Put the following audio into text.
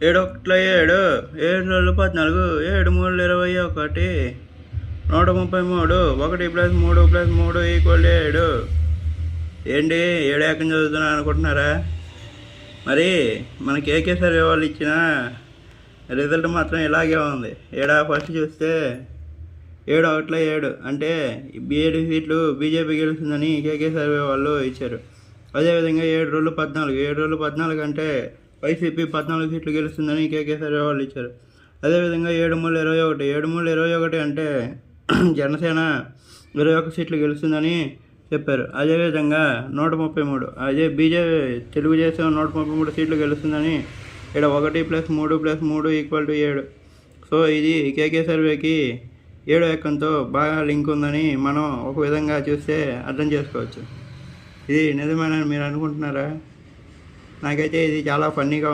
7 7 2 14 7 3 21 133 1 + 3 + 3 = 7. ఏంటి 7 ఏకం చదువుతున్నా అనుకుంటున్నారా? మరి మన కేకే సర్వే వాళ్ళు ఇచ్చిన రిజల్ట్ మాత్రం ఇలాగే ఉంది. ఫస్ట్ చూస్తే 7 1 7 అంటే 7 సీట్లు బీజేపీ గెలుస్తుందని కేకే సర్వే వాళ్ళు ఇచ్చారు. అదేవిధంగా 7 2 14 7 2 14 అంటే వైసీపీ 14 సీట్లు గెలుస్తుందని కేకే సర్వే వాళ్ళు ఇచ్చారు. అదేవిధంగా 7 3 21 7 3 21 అంటే జనసేన 21 సీట్లు గెలుస్తుందని చెప్పారు. అదేవిధంగా 133 అదే తెలుగుదేశం 133 సీట్లు గెలుస్తుందని ఇక్కడ 1 + 3 + 3 = 7. సో ఇది కేకే సర్వేకి 7 ఏకంతో బాగా లింక్ ఉందని మనం ఒక విధంగా చూస్తే అర్థం చేసుకోవచ్చు. ఇది నిజమేనని మీరు అనుకుంటున్నారా? నాకైతే ఇది చాలా ఫన్నీగా